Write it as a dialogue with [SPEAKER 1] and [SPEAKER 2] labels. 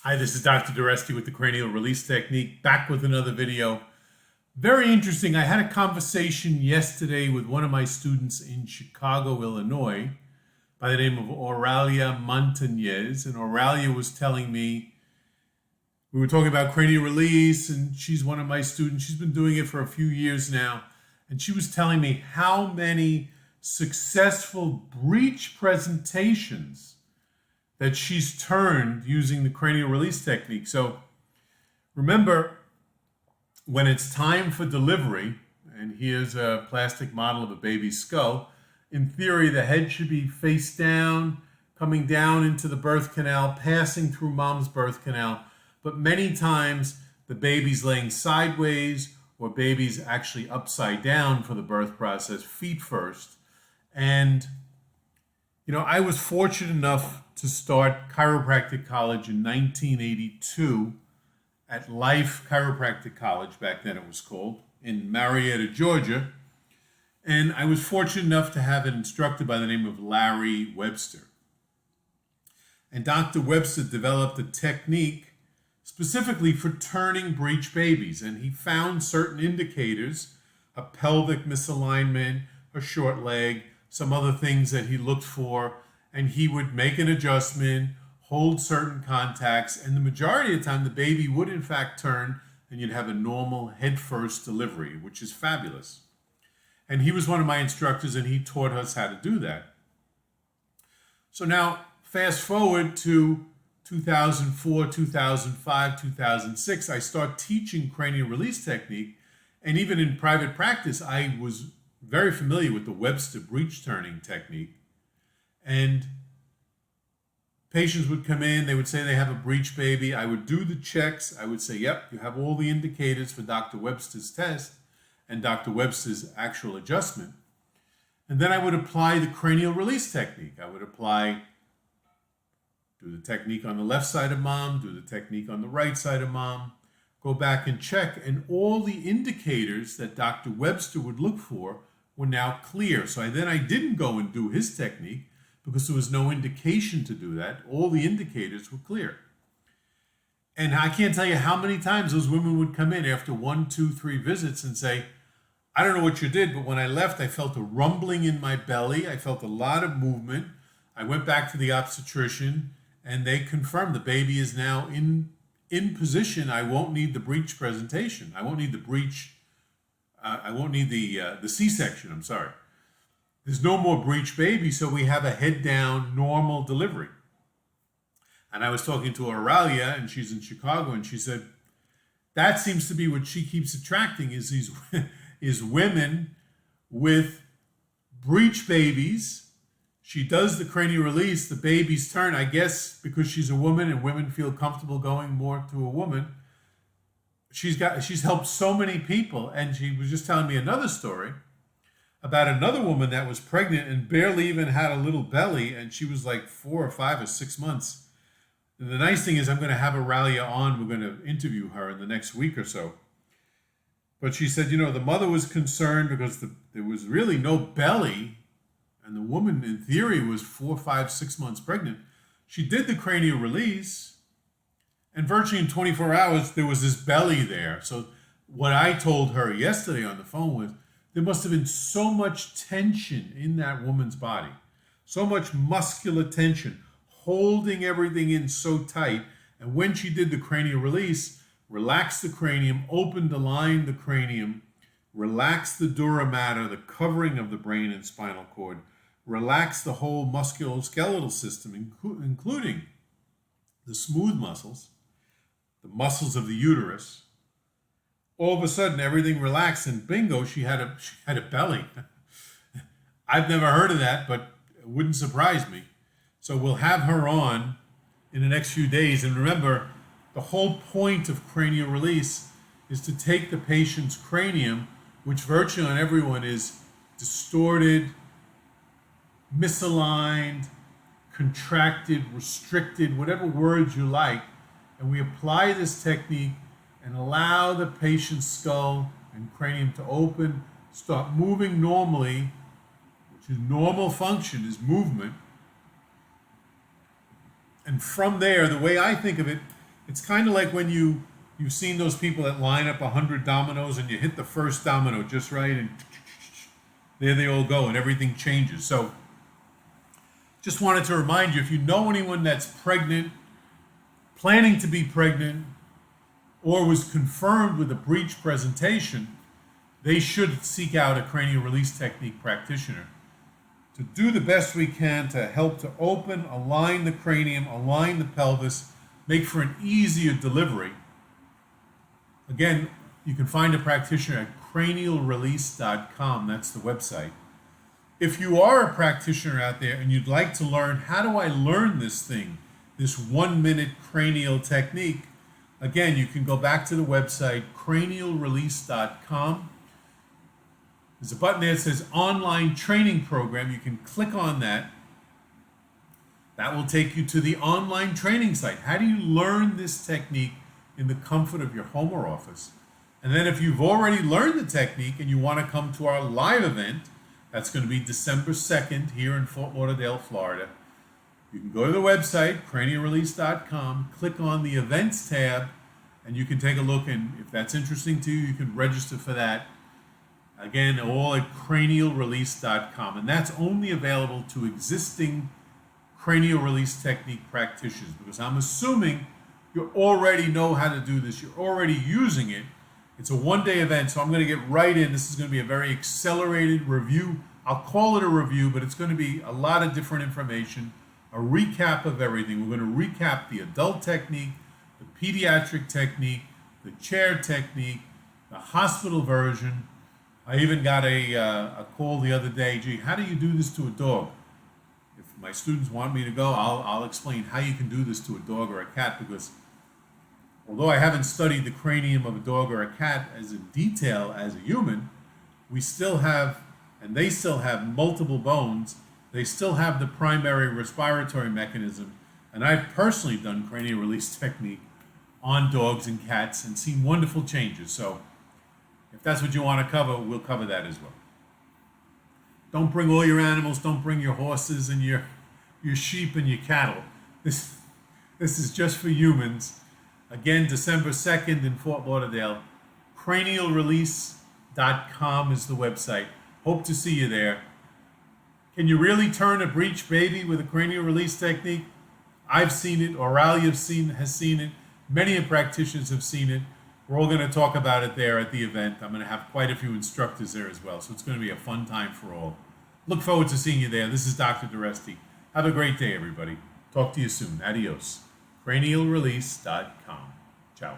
[SPEAKER 1] Hi, this is Dr. Doreste with the Cranial Release Technique, back with another video. Very interesting. I had a conversation yesterday with one of my students in Chicago, Illinois, by the name of Oralia Montañez. And Oralia was telling me, we were talking about cranial release, and she's one of my students. She's been doing it for a few years now. And she was telling me how many successful breech presentations that she's turned using the cranial release technique. So remember, when it's time for delivery, and here's a plastic model of a baby's skull, in theory, the head should be face down, coming down into the birth canal, passing through mom's birth canal. But many times the baby's laying sideways, or baby's actually upside down for the birth process, feet first. And I was fortunate enough to start chiropractic college in 1982 at Life Chiropractic College, back then it was called, in Marietta, Georgia. And I was fortunate enough to have an instructor by the name of Larry Webster. And Dr. Webster developed a technique specifically for turning breech babies. And he found certain indicators, a pelvic misalignment, a short leg, some other things that he looked for, and he would make an adjustment, hold certain contacts, and the majority of the time the baby would in fact turn and you'd have a normal head-first delivery, which is fabulous. And he was one of my instructors and he taught us how to do that. So now fast forward to 2004, 2005, 2006, I start teaching cranial release technique, and even in private practice I was very familiar with the Webster breech turning technique. And patients would come in, they would say they have a breech baby. I would do the checks. I would say, yep, you have all the indicators for Dr. Webster's test and Dr. Webster's actual adjustment. And then I would apply the cranial release technique. I would do the technique on the left side of mom, do the technique on the right side of mom, go back and check, and all the indicators that Dr. Webster would look for were now clear. So I didn't go and do his technique because there was no indication to do that. All the indicators were clear. And I can't tell you how many times those women would come in after 1, 2, 3 visits and say, I don't know what you did, but when I left, I felt a rumbling in my belly. I felt a lot of movement. I went back to the obstetrician and they confirmed the baby is now in position. I won't need the breech presentation. I won't need the breech. I won't need the C-section, I'm sorry. There's no more breech baby, so we have a head down normal delivery. And I was talking to Oralia, and she's in Chicago, and she said, that seems to be what she keeps attracting is women with breech babies. She does the cranial release, the babies turn, I guess because she's a woman and women feel comfortable going more to a woman. She's helped so many people, and she was just telling me another story about another woman that was pregnant and barely even had a little belly, and she was like 4 or 5 or 6 months. And the nice thing is I'm going to have Oralia on. We're going to interview her in the next week or so. But she said, the mother was concerned because there was really no belly, and the woman in theory was 4, 5, 6 months pregnant. She did the cranial release, and virtually in 24 hours, there was this belly there. So what I told her yesterday on the phone was, there must have been so much tension in that woman's body, so much muscular tension, holding everything in so tight. And when she did the cranial release, relaxed the cranium, opened, aligned the cranium, relaxed the dura mater, the covering of the brain and spinal cord, relaxed the whole musculoskeletal system, including the smooth muscles, the muscles of the uterus. All of a sudden, everything relaxed, and bingo, she had a belly. I've never heard of that, but it wouldn't surprise me. So we'll have her on in the next few days. And remember, the whole point of cranial release is to take the patient's cranium, which virtually on everyone is distorted, misaligned, contracted, restricted, whatever words you like, and we apply this technique and allow the patient's skull and cranium to open, start moving normally, which is normal function, is movement. And from there, the way I think of it, It's kind of like when you've seen those people that line up 100 dominoes and you hit the first domino just right and there they all go and everything changes. So just wanted to remind you, if you know anyone that's pregnant, planning to be pregnant, or was confirmed with a breech presentation, they should seek out a cranial release technique practitioner to do the best we can to help to open, align the cranium, align the pelvis, make for an easier delivery. Again, you can find a practitioner at cranialrelease.com. That's the website. If you are a practitioner out there and you'd like to learn, how do I learn this thing, this 1-minute cranial technique? Again, you can go back to the website, cranialrelease.com. There's a button there that says Online Training Program. You can click on that. That will take you to the online training site. How do you learn this technique in the comfort of your home or office? And then if you've already learned the technique and you want to come to our live event, that's going to be December 2nd here in Fort Lauderdale, Florida. You can go to the website, cranialrelease.com, click on the events tab, and you can take a look. And if that's interesting to you, you can register for that. Again, all at cranialrelease.com. And that's only available to existing cranial release technique practitioners, because I'm assuming you already know how to do this. You're already using it. It's a one-day event, so I'm going to get right in. This is going to be a very accelerated review. I'll call it a review, but it's going to be a lot of different information, a recap of everything. We're going to recap the adult technique, the pediatric technique, the chair technique, the hospital version. I even got a call the other day, gee, how do you do this to a dog? If my students want me to go, I'll explain how you can do this to a dog or a cat, because although I haven't studied the cranium of a dog or a cat as in detail as a human, we still have, and they still have multiple bones. They still have the primary respiratory mechanism. And I've personally done cranial release technique on dogs and cats and seen wonderful changes. So if that's what you want to cover, we'll cover that as well. Don't bring all your animals. Don't bring your horses and your sheep and your cattle. This is just for humans. Again, December 2nd in Fort Lauderdale. Cranialrelease.com is the website. Hope to see you there. Can you really turn a breech baby with a cranial release technique? I've seen it. Oralia has seen it. Many practitioners have seen it. We're all going to talk about it there at the event. I'm going to have quite a few instructors there as well, so it's going to be a fun time for all. Look forward to seeing you there. This is Dr. Doreste. Have a great day, everybody. Talk to you soon. Adios. Cranialrelease.com. Ciao.